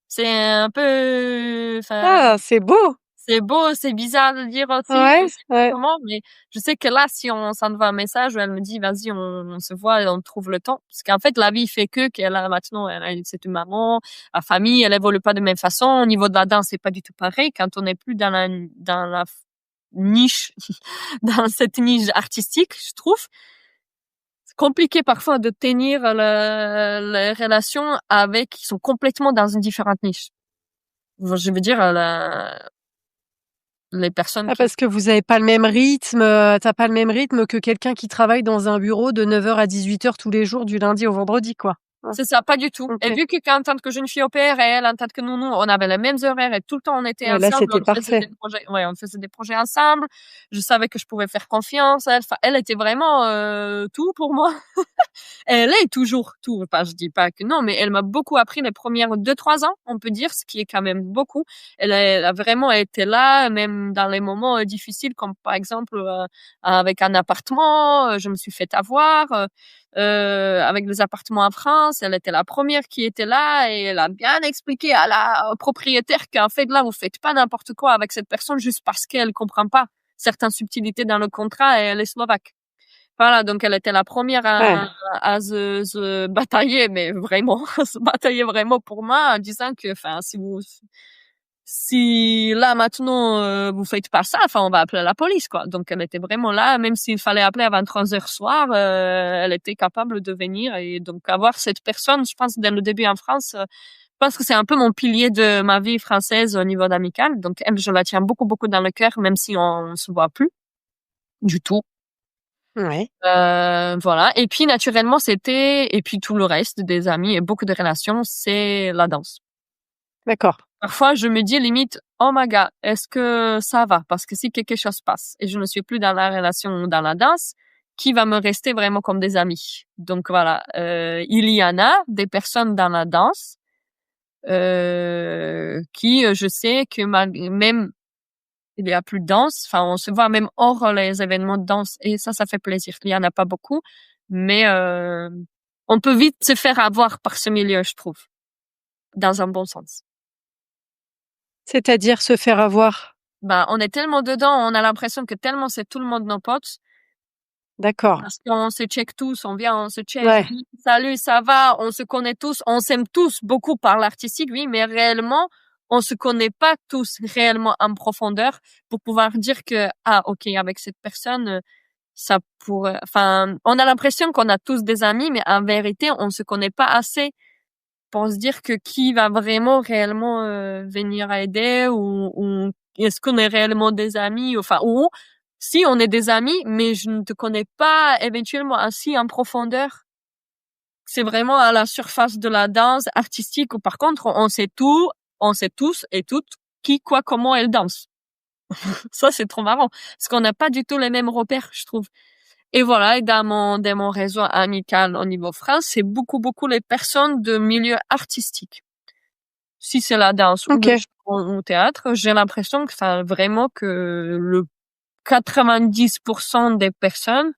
C'est un peu, enfin, Ah, c'est beau! c'est beau, c'est bizarre de dire aussi, je Ouais, sais pas ouais. comment, mais je sais que là, si on s'envoie un message où elle me dit, vas-y, on se voit et on trouve le temps. Parce qu'en fait, la vie fait qu'elle a maintenant, c'est une maman, la famille, elle évolue pas de même façon. Au niveau de la danse, c'est pas du tout pareil. Quand on n'est plus dans la niche, dans cette niche artistique, je trouve, c'est compliqué parfois de tenir les relations avec, qui sont complètement dans une différente niche. Je veux dire, les personnes Ah qui parce que vous avez pas le même rythme, tu pas le même rythme que quelqu'un qui travaille dans un bureau de 9 heures à 18 heures tous les jours du lundi au vendredi, quoi? Ouais, c'est ça, pas du tout. Et OK. vu qu'en tant que jeune fille au pair et elle en tant que nounou, on avait les mêmes horaires et tout le temps on était Ouais, là, ensemble, c'était parfait. on faisait des projets ensemble. Je savais que je pouvais faire confiance à elle. Enfin, elle était vraiment tout pour moi. Elle est toujours tout. Enfin, je dis pas que non, mais elle m'a beaucoup appris les premières 2, 3 ans, on peut dire, ce qui est quand même beaucoup. Elle a vraiment été là, même dans les moments difficiles, comme par exemple avec un appartement. Je me suis fait avoir. Avec les appartements en France, elle était la première qui était là et elle a bien expliqué à au propriétaire qu'en fait là vous faites pas n'importe quoi avec cette personne juste parce qu'elle comprend pas certaines subtilités dans le contrat et elle est slovaque. Voilà, donc elle était la première Ouais. à se batailler, mais vraiment, à se batailler vraiment pour moi en disant que, enfin, si là maintenant vous faites pas ça, enfin on va appeler la police quoi. Donc elle était vraiment là, même s'il fallait appeler avant 3 heures soir, elle était capable de venir et donc avoir cette personne, je pense dès le début en France, je pense que c'est un peu mon pilier de ma vie française au niveau d'amical. Donc elle, je la tiens beaucoup beaucoup dans le cœur, même si on se voit plus du tout. Ouais, Voilà. Et puis naturellement et puis tout le reste des amis et beaucoup de relations, c'est la danse. d'accord. Parfois, je me dis limite, oh my god, est-ce que ça va? Parce que si quelque chose passe et je ne suis plus dans la relation ou dans la danse, qui va me rester vraiment comme des amis? Donc voilà, il y en a des personnes dans la danse qui, je sais que même il y a plus de danse, enfin on se voit même hors les événements de danse et ça fait plaisir. Il y en a pas beaucoup, mais on peut vite se faire avoir par ce milieu, je trouve, dans un bon sens. C'est-à-dire se faire avoir? Bah, on est tellement dedans, on a l'impression que tellement c'est tout le monde nos potes, D'accord. parce qu'on se check tous, on vient, on se check. Ouais. Salut, ça va? On se connaît tous, on s'aime tous beaucoup par l'artistique, oui, mais réellement, on se connaît pas tous réellement en profondeur pour pouvoir dire que, ah, ok, avec cette personne, ça pourrait, enfin, on a l'impression qu'on a tous des amis, mais en vérité, on se connaît pas assez pour se dire que qui va vraiment réellement venir aider ou est-ce qu'on est réellement des amis, enfin, ou si on est des amis, mais je ne te connais pas éventuellement ainsi en profondeur. C'est vraiment à la surface de la danse artistique où par contre on sait tout, on sait tous et toutes qui, quoi, comment elle danse. Ça, c'est trop marrant. Parce qu'on n'a pas du tout les mêmes repères, je trouve. Et voilà, et dans mon réseau amical au niveau France, c'est beaucoup les personnes de milieu artistique. Si c'est la danse ou Ok. le chant ou théâtre, j'ai l'impression que, enfin, vraiment que le 90% des personnes,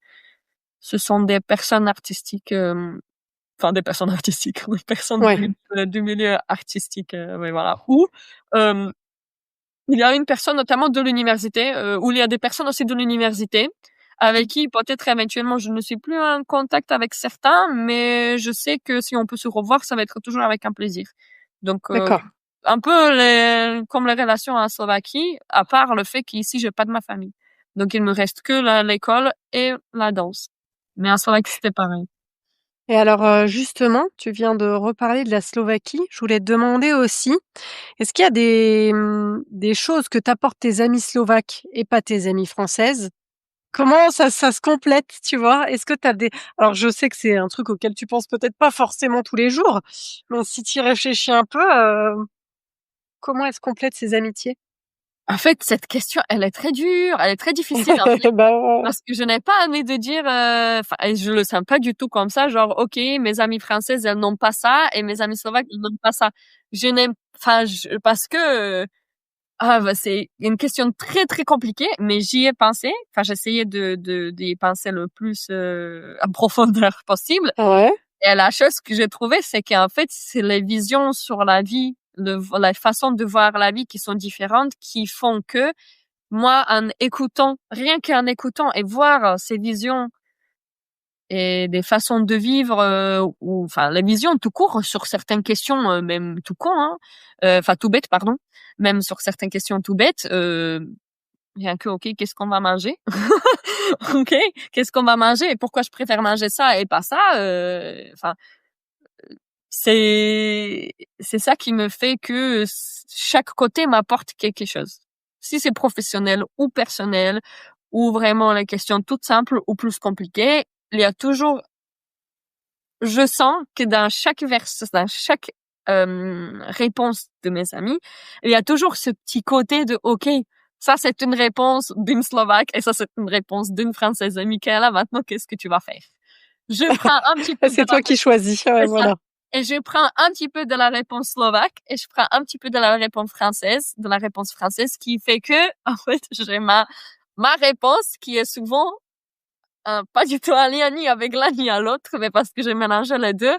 ce sont des personnes artistiques, enfin, des personnes artistiques, des personnes Ouais. du milieu artistique, ouais, voilà. Ou, il y a une personne notamment de l'université, où il y a des personnes aussi de l'université avec qui peut-être éventuellement je ne suis plus en contact avec certains, mais je sais que si on peut se revoir, ça va être toujours avec un plaisir. Donc, D'accord. un peu comme les relations en Slovaquie, à part le fait qu'ici j'ai pas de ma famille. Donc il me reste que l'école et la danse. Mais en Slovaquie c'était pareil. Et alors, justement, tu viens de reparler de la Slovaquie. Je voulais te demander aussi, est-ce qu'il y a des choses que t'apportent tes amies slovaques et pas tes amies françaises? Comment ça se complète, tu vois? Est-ce que t'as des alors je sais que c'est un truc auquel tu penses peut-être pas forcément tous les jours, mais si tu y réfléchis un peu, comment elles se complètent ces amitiés? En fait, cette question, elle est très dure, elle est très difficile en fait. Bah, Parce que je n'ai pas envie de dire, enfin, et je le sens pas du tout comme ça, genre, OK, mes amies françaises, elles n'ont pas ça et mes amies slovaques, elles n'ont pas ça. Je n'aime, enfin, parce que, bah, c'est une question très compliquée, mais j'y ai pensé. Enfin, j'essayais d'y penser le plus, en profondeur possible. ouais, Et la chose que j'ai trouvée, c'est qu'en fait, c'est les visions sur la vie, la façon de voir la vie qui sont différentes, qui font que moi, en écoutant, rien qu'en écoutant et voir ces visions et des façons de vivre, ou enfin les visions tout court sur certaines questions, même tout con, hein, enfin tout bête, pardon, même sur certaines questions tout bêtes, rien que OK, qu'est-ce qu'on va manger? OK, qu'est-ce qu'on va manger et pourquoi je préfère manger ça et pas ça? Enfin, c'est c'est ça qui me fait que chaque côté m'apporte quelque chose. Si c'est professionnel ou personnel, ou vraiment les questions toutes simples ou plus compliquées, il y a toujours, je sens que dans chaque réponse de mes amis, il y a toujours ce petit côté de OK, ça c'est une réponse d'une Slovaque et ça c'est une réponse d'une Française. Michaela, maintenant qu'est-ce que tu vas faire? Je prends un petit peu de c'est la toi qui choisis, ouais, c'est ça. voilà. Et je prends un petit peu de la réponse slovaque et je prends un petit peu de la réponse française, qui fait que, en fait, j'ai ma réponse qui est souvent pas du tout en lien ni avec l'un ni à l'autre, mais parce que j'ai mélangé les deux.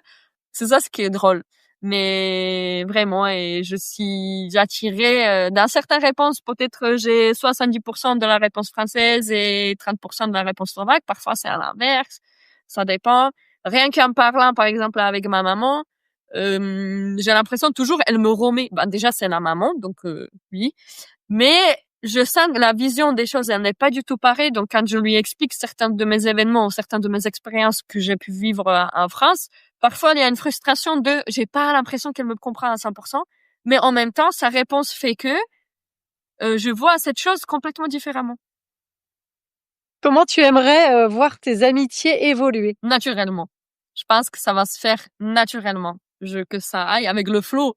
C'est ça ce qui est drôle. Mais vraiment, et je suis attirée, dans certaines réponses, peut-être j'ai 70% de la réponse française et 30% de la réponse slovaque. Parfois, c'est à l'inverse. Ça dépend. Rien qu'en parlant, par exemple, avec ma maman, j'ai l'impression toujours, elle me remet, ben, déjà, c'est la maman, donc, oui. Mais je sens que la vision des choses, elle n'est pas du tout pareille. Donc, quand je lui explique certains de mes événements ou certaines de mes expériences que j'ai pu vivre en France, parfois il y a une frustration de, j'ai pas l'impression qu'elle me comprend à 100%, mais en même temps, sa réponse fait que je vois cette chose complètement différemment, Comment tu aimerais, voir tes amitiés évoluer? naturellement. Je pense que ça va se faire naturellement. Que ça aille avec le flow. OK,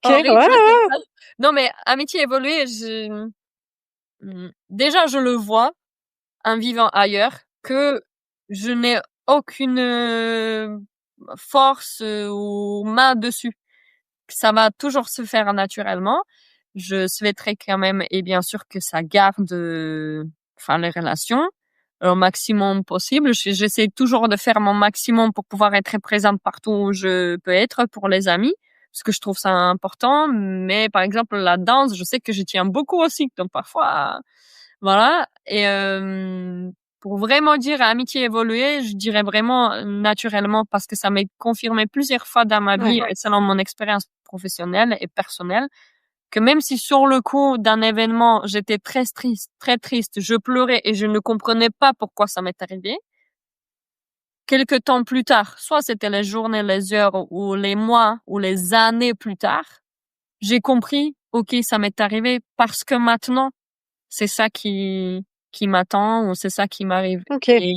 En ouais, rythme ouais, total. Non, mais amitié évoluer, déjà, je le vois en vivant ailleurs, que je n'ai aucune force ou main dessus. Ça va toujours se faire naturellement. Je souhaiterais quand même, et bien sûr, que ça garde, enfin, les relations au maximum possible. J'essaie toujours de faire mon maximum pour pouvoir être présente partout où je peux être pour les amis, parce que je trouve ça important. Mais par exemple, la danse, je sais que je tiens beaucoup aussi, donc parfois, voilà. Et pour vraiment dire amitié évoluée, je dirais vraiment naturellement, parce que ça m'est confirmé plusieurs fois dans ma vie, ouais. et selon mon expérience professionnelle et personnelle, que même si sur le coup d'un événement, j'étais très triste, je pleurais et je ne comprenais pas pourquoi ça m'est arrivé, quelque temps plus tard, soit c'était les journées, les heures ou les mois ou les années plus tard, j'ai compris, OK, ça m'est arrivé parce que maintenant, c'est ça qui m'attend, ou c'est ça qui m'arrive. OK. Et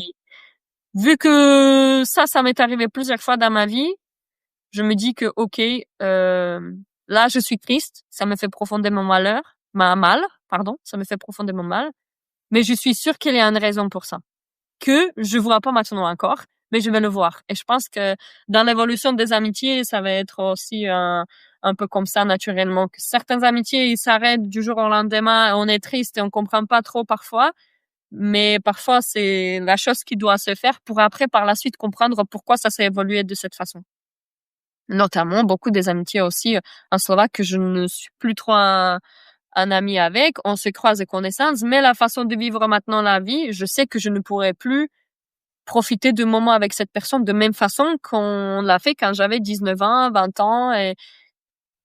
vu que ça m'est arrivé plusieurs fois dans ma vie, je me dis que OK, là je suis triste, ça me fait profondément mal, ça me fait profondément mal. Mais je suis sûre qu'il y a une raison pour ça, que je vois pas maintenant encore, mais je vais le voir. Et je pense que dans l'évolution des amitiés, ça va être aussi un peu comme ça naturellement, que certaines amitiés, ils s'arrêtent du jour au lendemain, on est triste et on comprend pas trop parfois, mais parfois c'est la chose qui doit se faire pour après par la suite comprendre pourquoi ça s'est évolué de cette façon. Notamment beaucoup des amitiés aussi en Slovaque que je ne suis plus trop un ami avec, on se croise des connaissances, mais la façon de vivre maintenant la vie, je sais que je ne pourrais plus profiter de moments avec cette personne de même façon qu'on l'a fait quand j'avais 19 ans, 20 ans. Et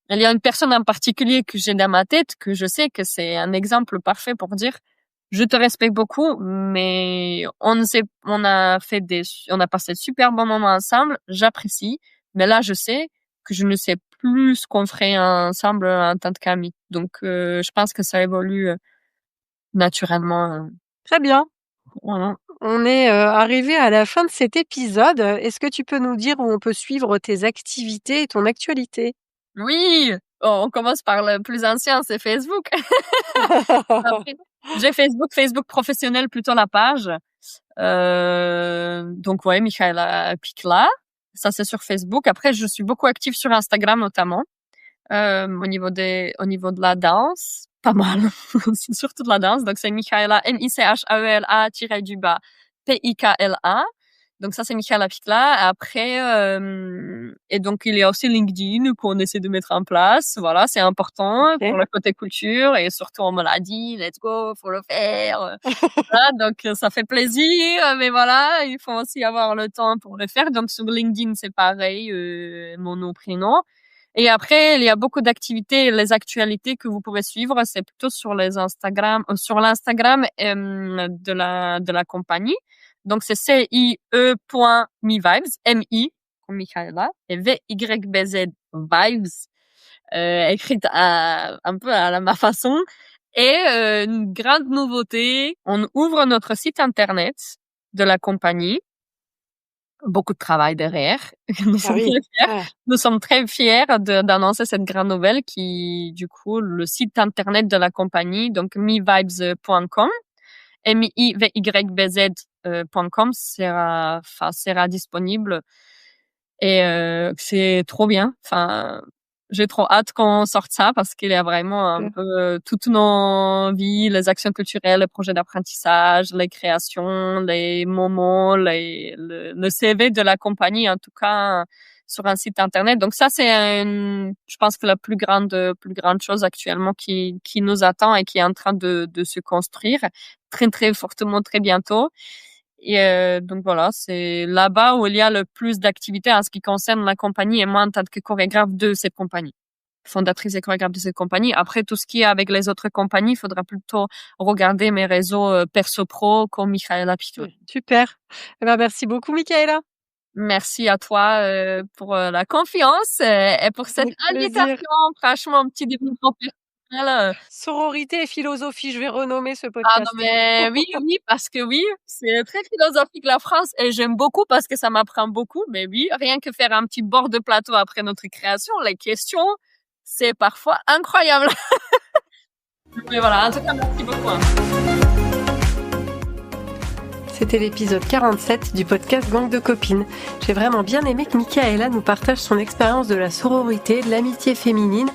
il y a une personne en particulier que j'ai dans ma tête, que je sais que c'est un exemple parfait pour dire je te respecte beaucoup, mais on a passé de super bons moments ensemble, j'apprécie, mais là je sais que je ne sais plus ce qu'on ferait ensemble en tant qu'amis. Donc je pense que ça évolue naturellement. Très bien. Voilà. On est arrivé à la fin de cet épisode. Est-ce que tu peux nous dire où on peut suivre tes activités et ton actualité? Oui, on commence par le plus ancien, c'est Facebook. Après, j'ai Facebook professionnel plutôt la page. Donc ouais, Michaela Pikla. Ça c'est sur Facebook. Après, je suis beaucoup active sur Instagram notamment. Au niveau de la danse, pas mal. C'est surtout de la danse. Donc c'est Michaela, Michaela Pikla. Donc ça c'est Michaela Pikla. Après et donc il y a aussi LinkedIn qu'on essaie de mettre en place. Voilà, c'est important pour le côté culture et surtout on me l'a dit, let's go, faut le faire. Voilà, donc ça fait plaisir, mais voilà, il faut aussi avoir le temps pour le faire. Donc sur LinkedIn c'est pareil, mon nom prénom. Et après, il y a beaucoup d'activités, les actualités que vous pourrez suivre, c'est plutôt sur l'Instagram de la compagnie. Donc c'est CIE.mivibes, M-I, comme Michaela, et V-Y-B-Z vibes, écrite un peu à ma façon. Et une grande nouveauté, on ouvre notre site internet de la compagnie. Beaucoup de travail derrière. Nous sommes très fiers d'annoncer cette grande nouvelle qui, du coup, le site internet de la compagnie, donc mivibes.com, mivybz.com sera disponible et c'est trop bien. Enfin, j'ai trop hâte qu'on sorte ça parce qu'il y a vraiment un peu toutes nos vies, les actions culturelles, les projets d'apprentissage, les créations, les moments, le CV de la compagnie, en tout cas, sur un site internet. Donc ça, c'est je pense que la plus grande chose actuellement qui nous attend et qui est en train de se construire très, très fortement, très bientôt. Et donc voilà, c'est là-bas où il y a le plus d'activités en ce qui concerne la compagnie et moi en tant que chorégraphe de cette compagnie, fondatrice et chorégraphe de cette compagnie. Après, tout ce qui est avec les autres compagnies, il faudra plutôt regarder mes réseaux perso-pro comme Michaela Pikla. Super. Eh ben, merci beaucoup, Michaela. Merci à toi pour la confiance et pour cette invitation. Franchement, un petit développement personnel. Sororité et philosophie, je vais renommer ce Ah podcast. non mais oui, parce que oui, c'est très philosophique la France et j'aime beaucoup parce que ça m'apprend beaucoup. Mais oui, rien que faire un petit bord de plateau après notre création, les questions, c'est parfois incroyable. Mais voilà, en tout cas, merci beaucoup. C'était l'épisode 47 du podcast Gang de copines. J'ai vraiment bien aimé que Michaela nous partage son expérience de la sororité, de l'amitié féminine,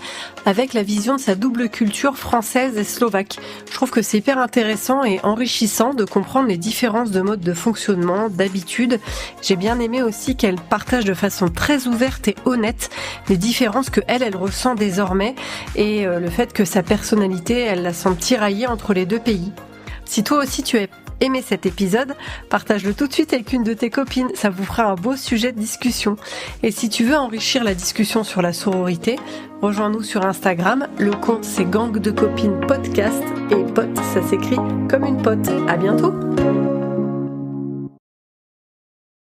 avec la vision de sa double culture française et slovaque. Je trouve que c'est hyper intéressant et enrichissant de comprendre les différences de mode de fonctionnement, d'habitude. J'ai bien aimé aussi qu'elle partage de façon très ouverte et honnête les différences que elle ressent désormais et le fait que sa personnalité, elle la sent tiraillée entre les deux pays. Si toi aussi tu as aimé cet épisode, partage-le tout de suite avec une de tes copines, ça vous fera un beau sujet de discussion. Et si tu veux enrichir la discussion sur la sororité, rejoins-nous sur Instagram, le compte c'est Gang de copines podcast et pote ça s'écrit comme une pote. À bientôt.